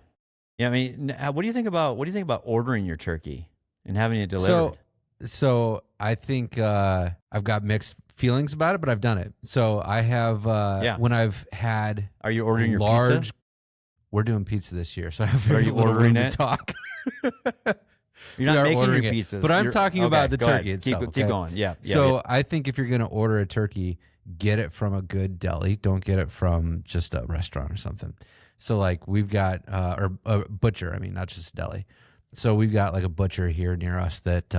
Yeah. I mean, what do you think about ordering your turkey and having it delivered? So I think I've got mixed feelings about it, but I've done it. So I have when I've had Are you ordering your pizza? We're doing pizza this year, so I have Are you ordering it? To talk. You're not making your pizzas. But I'm talking about the turkey itself. Keep going. Yeah. So I think if you're going to order a turkey, get it from a good deli. Don't get it from just a restaurant or something. So like we've got, or a butcher, I mean, not just a deli. So we've got like a butcher here near us that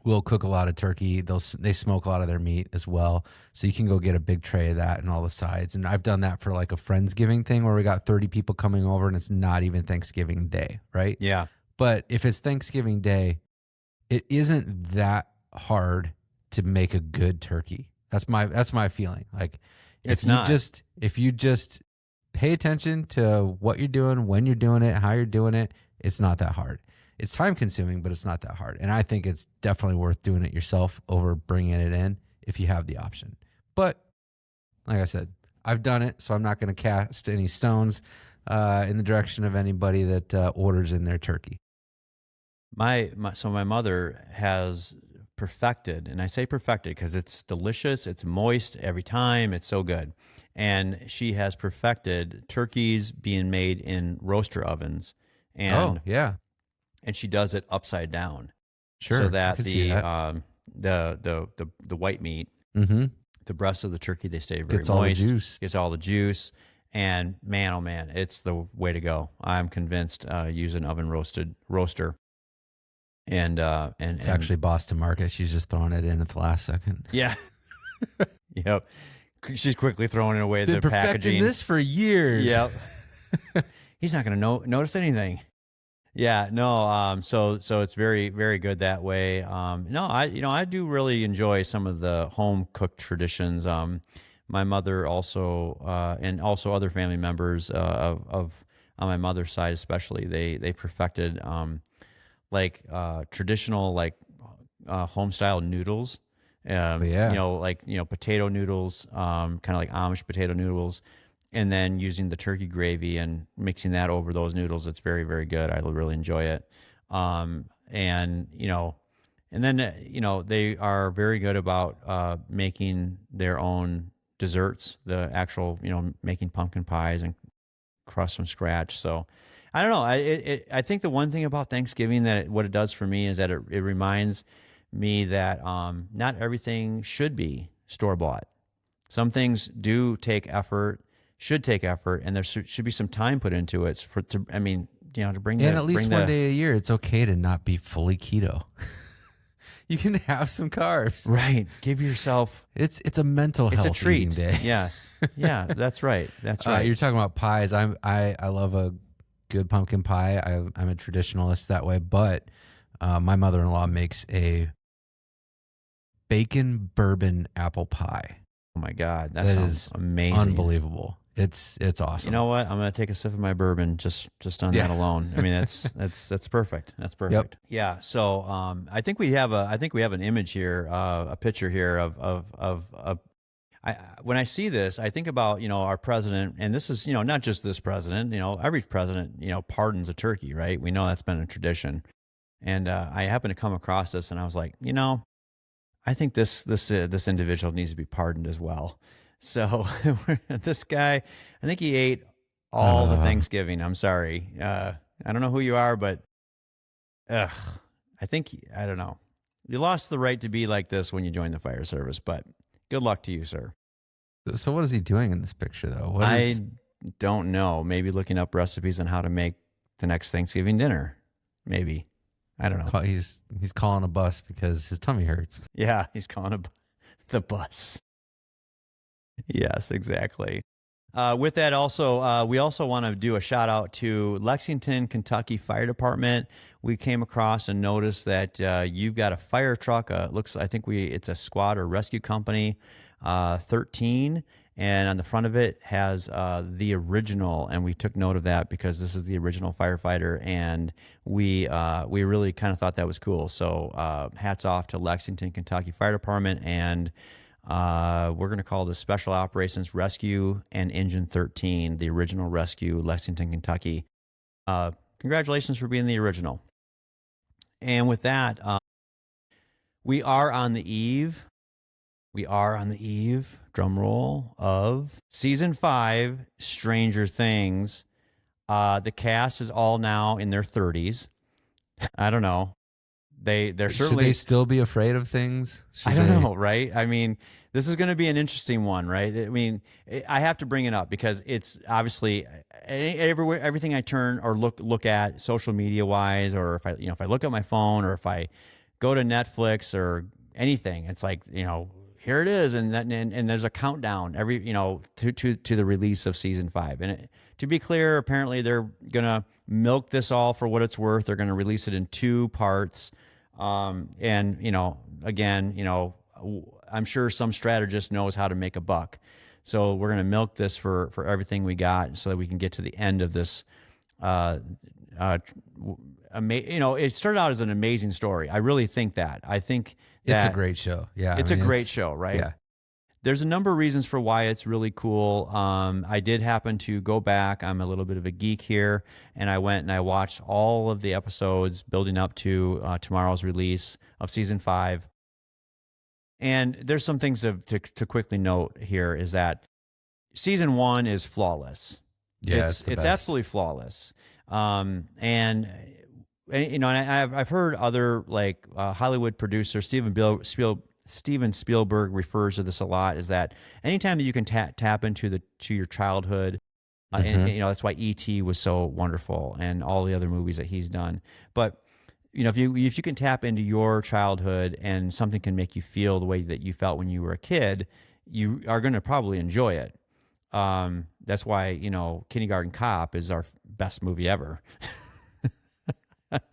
will cook a lot of turkey. They smoke a lot of their meat as well. So you can go get a big tray of that and all the sides. And I've done that for like a Friendsgiving thing where we got 30 people coming over and it's not even Thanksgiving Day, right? Yeah. But if it's Thanksgiving Day, it isn't that hard to make a good turkey. That's my feeling. Like if you just pay attention to what you're doing, when you're doing it, how you're doing it, it's not that hard. It's time consuming, but it's not that hard. And I think it's definitely worth doing it yourself over bringing it in if you have the option. But like I said, I've done it, so I'm not going to cast any stones in the direction of anybody that orders in their turkey. So my mother has perfected, and I say perfected because it's delicious, it's moist every time, it's so good. And she has perfected turkeys being made in roaster ovens. And and she does it upside down. Sure. So that the white meat, the breast of the turkey, they stay very moist. Gets all the juice. And man, oh man, it's the way to go. I'm convinced use an oven roaster. And it's actually Boston Market. She's just throwing it in at the last second. Yeah. Yep. She's quickly throwing it away. Been the packaging. This for years. Yep. He's not going to notice anything. Yeah. No. So it's very, very good that way. I do really enjoy some of the home cooked traditions. My mother also, and also other family members of on my mother's side especially, they perfected traditional home style noodles. Potato noodles, kind of like Amish potato noodles, and then using the turkey gravy and mixing that over those noodles. It's very, very good. I really enjoy it. And then they are very good about making their own desserts, the actual, making pumpkin pies and crust from scratch. So I don't know. I think the one thing about Thanksgiving what it does for me is that it reminds me that not everything should be store-bought. Some things do take effort, should take effort, and there should be some time put into it to bring at least one day a year, it's okay to not be fully keto. You can have some carbs. Right. Give yourself... It's a mental health treat. Day. Yes. Yeah, that's right. That's right. You're talking about pies. I love a good pumpkin pie. I'm a traditionalist that way, but my mother-in-law makes a bacon bourbon apple pie. Oh my God, that sounds amazing. Unbelievable. It's awesome. You know what? I'm gonna take a sip of my bourbon just on that alone. I mean, that's perfect. That's perfect. Yep. Yeah. So I think we have an image here, a picture here of when I see this, I think about, our president, and this is, not just this president, every president, pardons a turkey, right? We know that's been a tradition. And I happened to come across this, and I was like, I think this individual needs to be pardoned as well. So this guy, I think he ate all the Thanksgiving. I'm sorry. I don't know who you are, but I don't know. You lost the right to be like this when you joined the fire service, but good luck to you, sir. So what is he doing in this picture, though? I don't know. Maybe looking up recipes on how to make the next Thanksgiving dinner. Maybe. I don't know. He's calling a bus because his tummy hurts. Yeah, he's calling the bus. Yes, exactly. With that, also, we also want to do a shout out to Lexington, Kentucky Fire Department. We came across and noticed that you've got a fire truck. It's a squad or rescue company, 13, and on the front of it has the original. And we took note of that because this is the original firefighter, and we really kind of thought that was cool. So hats off to Lexington, Kentucky Fire Department, and we're going to call this Special Operations Rescue and Engine 13, the original rescue, Lexington, Kentucky. Congratulations for being the original. And with that, we are on the eve, drum roll, of season 5, Stranger Things. The cast is all now in their 30s. I don't know. They're certainly. Should they still be afraid of things? I don't know, right? I mean, this is going to be an interesting one, right? I mean, I have to bring it up because it's obviously everything I turn or look at social media wise, or if I look at my phone, or if I go to Netflix or anything, it's like, here it is, and there's a countdown every to the release of season 5. And to be clear, apparently they're gonna milk this all for what it's worth. They're gonna release it in 2 parts. And again, I'm sure some strategist knows how to make a buck. So we're going to milk this for everything we got so that we can get to the end of this. It started out as an amazing story. I really think that. I think that it's a great show. Yeah. It's a great show, right? Yeah. There's a number of reasons for why it's really cool. I did happen to go back. I'm a little bit of a geek here, and I went and I watched all of the episodes building up to tomorrow's release of season 5. And there's some things to quickly note here is that season 1 is flawless. Yeah, it's absolutely flawless. And I've heard other Hollywood producers, Steven Spielberg refers to this a lot, is that anytime that you can tap into your childhood, and that's why E.T. was so wonderful and all the other movies that he's done. But if you can tap into your childhood and something can make you feel the way that you felt when you were a kid, you are going to probably enjoy it. That's why Kindergarten Cop is our best movie ever.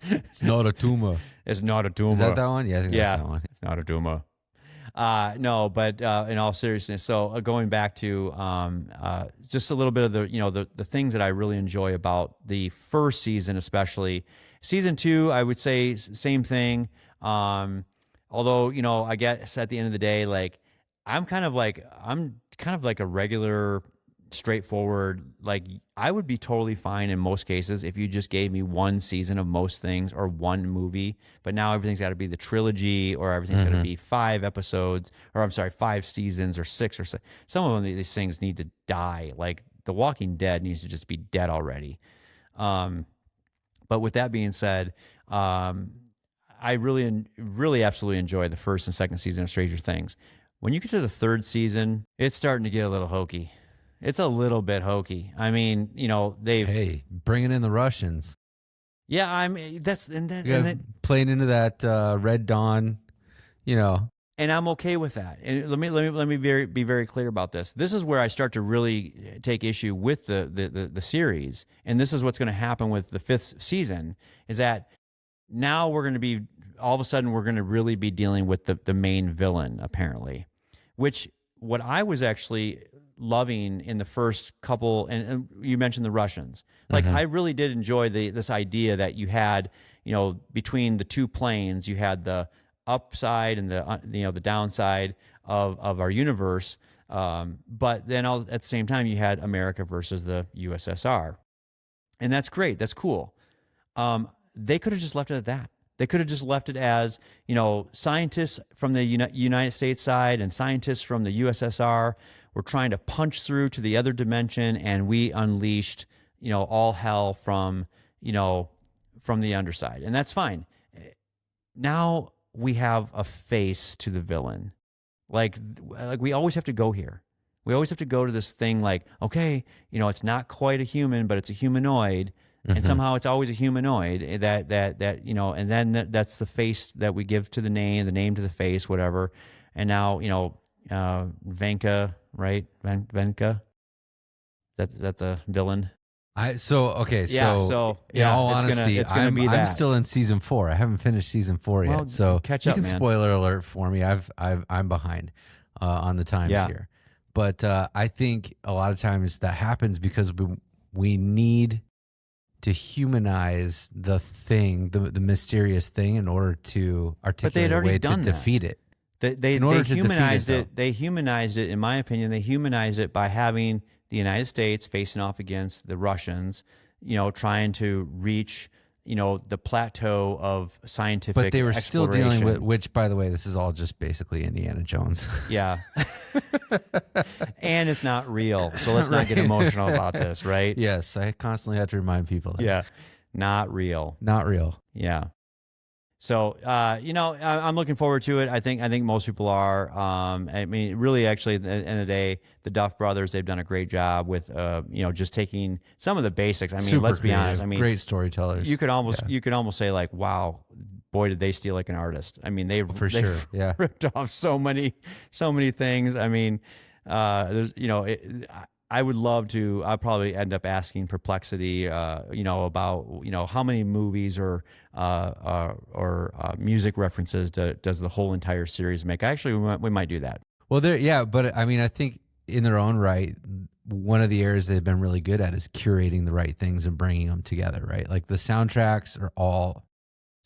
It's not a tumor. It's not a tumor. Is that one? Yeah, I think that's that one. It's not a tumor. No, but in all seriousness, so going back to just a little bit of the things that I really enjoy about the first season, especially season 2, I would say same thing. Although I guess at the end of the day, I'm kind of like a regular, straightforward. I would be totally fine in most cases if you just gave me one season of most things or one movie. But now everything's got to be the trilogy, or everything's got to be 5 episodes, or 5 seasons, or 6 or 6. Some of them, these things need to die. Like The Walking Dead needs to just be dead already. But with that being said, I really absolutely enjoy the first and second season of Stranger Things. When you get to the 3rd season, it's starting to get a little hokey. It's a little bit hokey. I mean, they've bringing in the Russians. Yeah, playing into that Red Dawn, and I'm okay with that. And let me be very clear about this. This is where I start to really take issue with the series, and this is what's going to happen with the 5th season. Is that now we're going to be all of a sudden we're going to really be dealing with the main villain, apparently, which what I was actually loving in the first couple, and you mentioned the Russians. Like I really did enjoy this idea that you had, between the two planes, you had the upside and the downside of our universe. But then at the same time, you had America versus the USSR. And that's great. That's cool. They could have just left it at that. They could have just left it as, scientists from the United States side and scientists from the USSR were trying to punch through to the other dimension, and we unleashed, all hell from the underside. And that's fine. Now we have a face to the villain. Like we always have to go here. We always have to go to this thing like, okay, it's not quite a human, but it's a humanoid. And somehow it's always a humanoid that and then that's the face that we give to the name to the face, whatever. And now, Venka, right? Venka? Is that the villain? In all honesty, it's gonna be that. I'm still in season 4. I haven't finished season 4 yet, so catch up, you can man. Spoiler alert for me. I'm behind on the times here, but I think a lot of times that happens because we need to humanize the thing, the mysterious thing, in order to articulate a way to defeat it. They humanized it. They humanized it, in my opinion. They humanized it by having the United States facing off against the Russians, trying to reach, the plateau of scientific But they were still dealing with, exploration. which, by the way, this is all just basically Indiana Jones. Yeah. And it's not real. So let's not get emotional about this, right? Yes, I constantly have to remind people that. Yeah. Not real. Not real. Yeah. So, I'm looking forward to it. I think most people are. I mean, really, actually, at the end of the day, the Duff brothers, they've done a great job with, just taking some of the basics. I mean, Super let's be creative. honest. I mean, great storytellers. you could almost say like, wow, boy, did they steal like an artist. I mean, they ripped off so many things. I mean, there's, I would love to. I'll probably end up asking Perplexity, about how many movies or music references does the whole entire series make. Actually, we might do that. Well, but I mean, I think in their own right, one of the areas they've been really good at is curating the right things and bringing them together. Right, like the soundtracks are all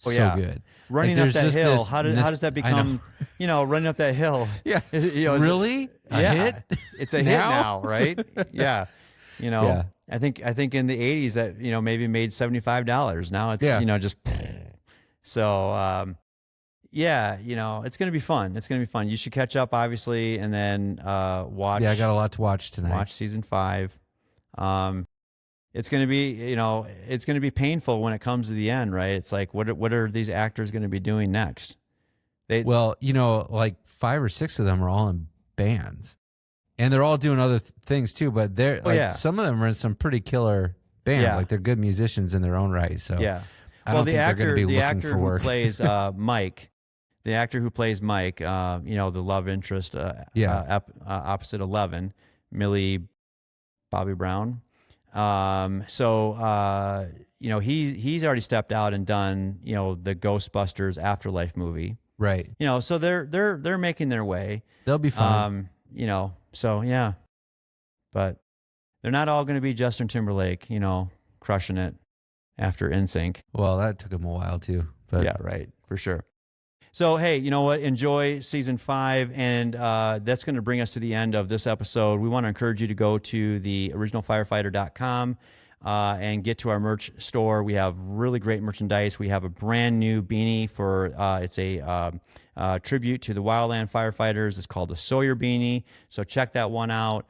good. Running like, up that hill. How does that become? Running up that hill. Yeah. Really? A hit? It's a hit now, right? Yeah. I think in the 80s that maybe made $75. Now it's just so it's gonna be fun. It's gonna be fun. You should catch up, obviously, and then watch. Yeah, I got a lot to watch tonight. Watch season 5. It's going to be, it's going to be painful when it comes to the end, right? It's like, what are these actors going to be doing next? Like 5 or 6 of them are all in bands, and they're all doing other things too. But they're some of them are in some pretty killer bands. Yeah. Like they're good musicians in their own right. So yeah. I don't think they're going to be looking for work. Who plays Mike, the actor who plays Mike, the love interest, opposite 11, Millie Bobby Brown. He's already stepped out and done, the Ghostbusters Afterlife movie. Right. So they're making their way. They'll be fine. But they're not all going to be Justin Timberlake, crushing it after NSYNC. Well, that took him a while too. But yeah, right. For sure. So, hey, you know what? Enjoy season 5, and that's going to bring us to the end of this episode. We want to encourage you to go to the originalfirefighter.com and get to our merch store. We have really great merchandise. We have a brand new beanie for it's a tribute to the wildland firefighters. It's called the Sawyer beanie. So check that one out.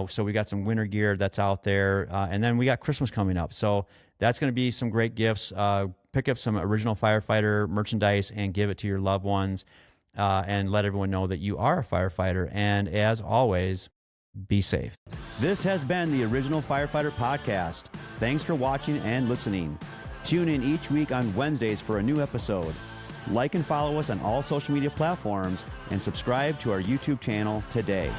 So we got some winter gear that's out there, and then we got Christmas coming up. So that's going to be some great gifts. Pick up some original firefighter merchandise and give it to your loved ones, and let everyone know that you are a firefighter. And as always, be safe. This has been the Original Firefighter Podcast. Thanks for watching and listening. Tune in each week on Wednesdays for a new episode. Like and follow us on all social media platforms, and subscribe to our YouTube channel today.